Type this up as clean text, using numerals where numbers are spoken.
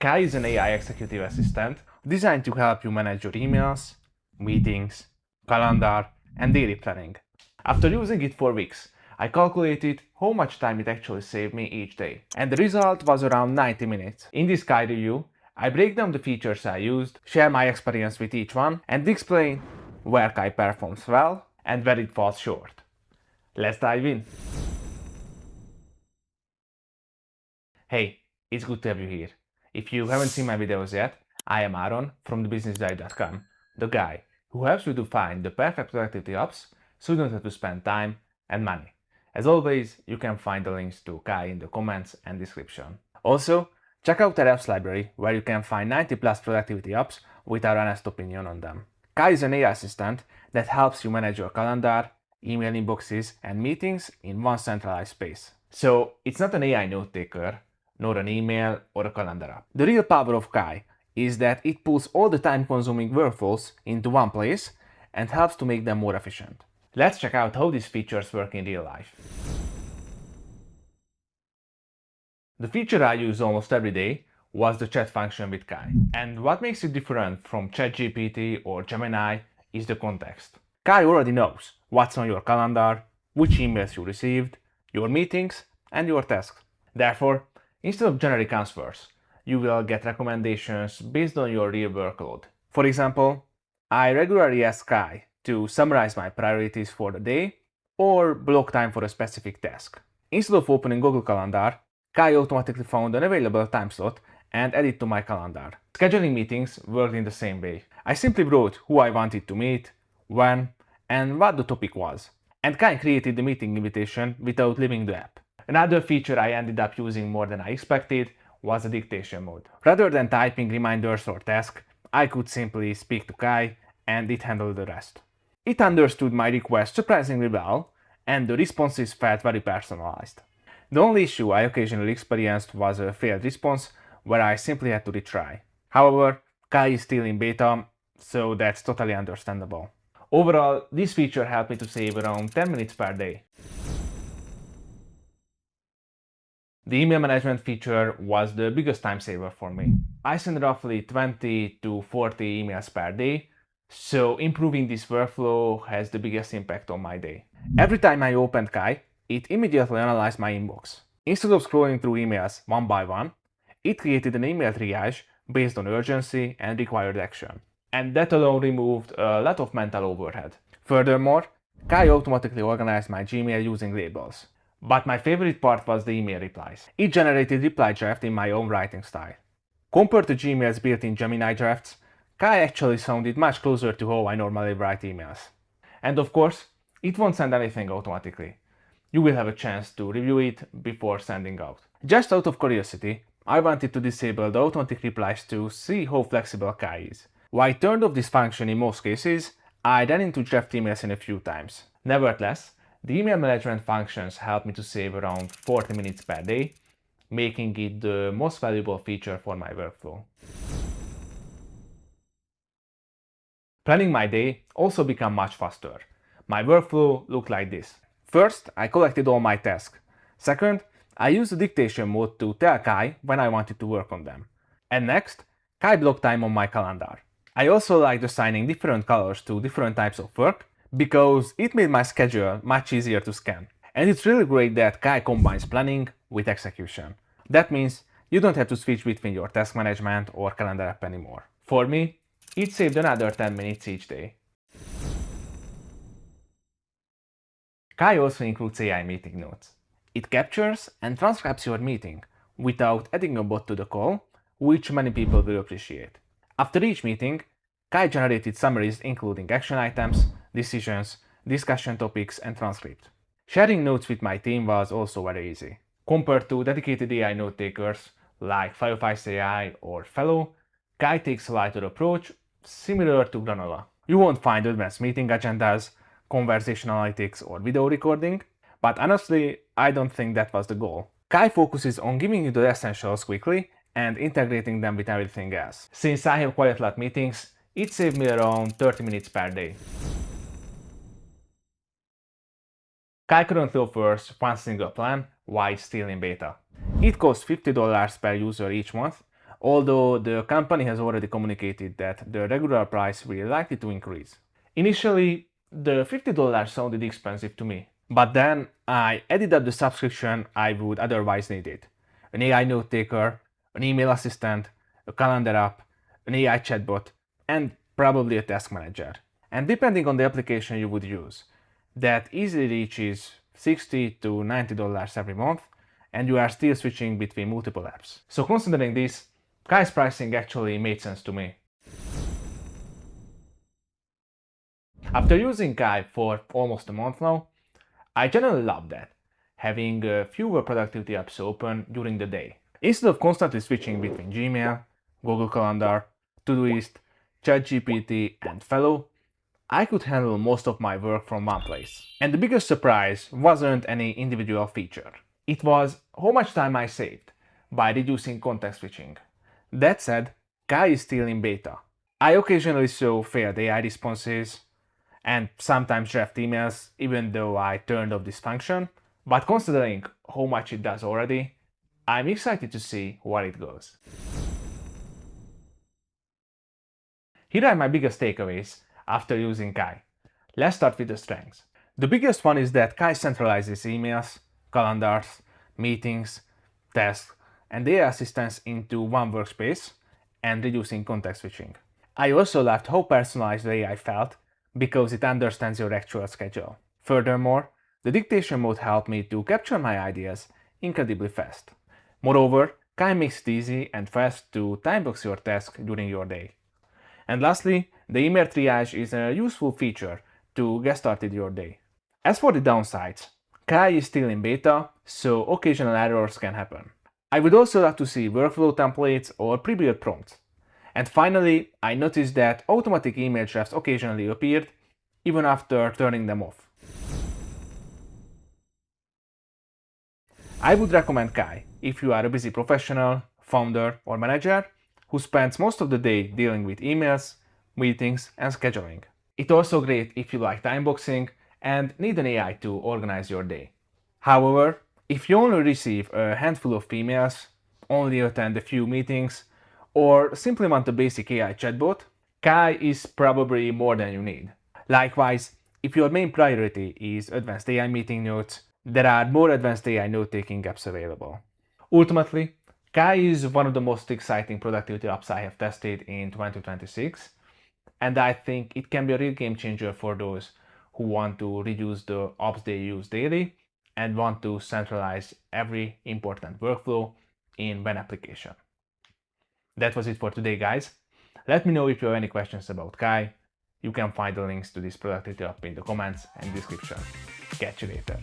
Kai is an AI executive assistant designed to help you manage your emails, meetings, calendar, and daily planning. After using it for weeks, I calculated how much time it actually saved me each day, and the result was around 90 minutes. In this Kai review, I break down the features I used, share my experience with each one, and explain where Kai performs well and where it falls short. Let's dive in. Hey, it's good to have you here. If you haven't seen my videos yet, I am Aaron from TheBusinessDive.com, the guy who helps you to find the perfect productivity apps so you don't have to spend time and money. As always, you can find the links to Kai in the comments and description. Also, check out our apps library where you can find 90 plus productivity apps with our honest opinion on them. Kai is an AI assistant that helps you manage your calendar, email inboxes, and meetings in one centralized space. So it's not an AI note taker, nor an email or a calendar app. The real power of Kai is that it pulls all the time-consuming workflows into one place and helps to make them more efficient. Let's check out how these features work in real life. The feature I use almost every day was the chat function with Kai. And what makes it different from ChatGPT or Gemini is the context. Kai already knows what's on your calendar, which emails you received, your meetings, and your tasks. Therefore, instead of generic answers, you will get recommendations based on your real workload. For example, I regularly ask Kai to summarize my priorities for the day or block time for a specific task. Instead of opening Google Calendar, Kai automatically found an available time slot and added to my calendar. Scheduling meetings worked in the same way. I simply wrote who I wanted to meet, when, and what the topic was. And Kai created the meeting invitation without leaving the app. Another feature I ended up using more than I expected was the dictation mode. Rather than typing reminders or tasks, I could simply speak to Kai and it handled the rest. It understood my request surprisingly well, and the responses felt very personalized. The only issue I occasionally experienced was a failed response where I simply had to retry. However, Kai is still in beta, so that's totally understandable. Overall, this feature helped me to save around 10 minutes per day. The email management feature was the biggest time saver for me. I send roughly 20 to 40 emails per day, so improving this workflow has the biggest impact on my day. Every time I opened Kai, it immediately analyzed my inbox. Instead of scrolling through emails one by one, it created an email triage based on urgency and required action. And that alone removed a lot of mental overhead. Furthermore, Kai automatically organized my Gmail using labels. But my favorite part was the email replies. It generated reply draft in my own writing style. Compared to Gmail's built-in Gemini drafts, Kai actually sounded much closer to how I normally write emails. And of course, it won't send anything automatically. You will have a chance to review it before sending out. Just out of curiosity, I wanted to disable the automatic replies to see how flexible Kai is. While I turned off this function in most cases, I ran into draft emails in a few times. Nevertheless, the email management functions help me to save around 40 minutes per day, making it the most valuable feature for my workflow. Planning my day also became much faster. My workflow looked like this. First, I collected all my tasks. Second, I used the dictation mode to tell Kai when I wanted to work on them. And next, Kai blocked time on my calendar. I also liked assigning different colors to different types of work because it made my schedule much easier to scan. And it's really great that Kai combines planning with execution. That means you don't have to switch between your task management or calendar app anymore. For me, it saved another 10 minutes each day. Kai also includes AI meeting notes. It captures and transcribes your meeting without adding a bot to the call, which many people will appreciate. After each meeting, Kai generated summaries including action items, decisions, discussion topics, and transcript. Sharing notes with my team was also very easy. Compared to dedicated AI note takers like Fireflies AI or Fellow, Kai takes a lighter approach similar to Granola. You won't find advanced meeting agendas, conversation analytics, or video recording, but honestly, I don't think that was the goal. Kai focuses on giving you the essentials quickly and integrating them with everything else. Since I have quite a lot of meetings, it saved me around 30 minutes per day. Kai currently offers one single plan while still in beta. It costs $50 per user each month, although the company has already communicated that the regular price will likely to increase. Initially, the $50 sounded expensive to me, but then I added up the subscription I would otherwise need it. An AI note taker, an email assistant, a calendar app, an AI chatbot, and probably a task manager. And depending on the application you would use, that easily reaches $60 to $90 every month, and you are still switching between multiple apps. So considering this, Kai's pricing actually made sense to me. After using Kai for almost a month now, I generally love that, having fewer productivity apps open during the day. Instead of constantly switching between Gmail, Google Calendar, Todoist, ChatGPT, and Fellow, I could handle most of my work from one place. And the biggest surprise wasn't any individual feature. It was how much time I saved by reducing context switching. That said, Kai is still in beta. I occasionally show failed AI responses and sometimes draft emails even though I turned off this function, but considering how much it does already, I'm excited to see where it goes. Here are my biggest takeaways after using Kai. Let's start with the strengths. The biggest one is that Kai centralizes emails, calendars, meetings, tasks, and AI assistants into one workspace and reducing context switching. I also loved how personalized the AI felt because it understands your actual schedule. Furthermore, the dictation mode helped me to capture my ideas incredibly fast. Moreover, Kai makes it easy and fast to timebox your task during your day. And lastly, the email triage is a useful feature to get started your day. As for the downsides, Kai is still in beta, so occasional errors can happen. I would also like to see workflow templates or pre-built prompts. And finally, I noticed that automatic email drafts occasionally appeared, even after turning them off. I would recommend Kai if you are a busy professional, founder, or manager who spends most of the day dealing with emails, meetings, and scheduling. It's also great if you like time boxing and need an AI to organize your day. However, if you only receive a handful of emails, only attend a few meetings, or simply want a basic AI chatbot, Kai is probably more than you need. Likewise, if your main priority is advanced AI meeting notes, there are more advanced AI note-taking apps available. Ultimately, Kai is one of the most exciting productivity apps I have tested in 2026, and I think it can be a real game changer for those who want to reduce the apps they use daily and want to centralize every important workflow in one application. That was it for today, guys. Let me know if you have any questions about Kai. You can find the links to this productivity app in the comments and description. Catch you later.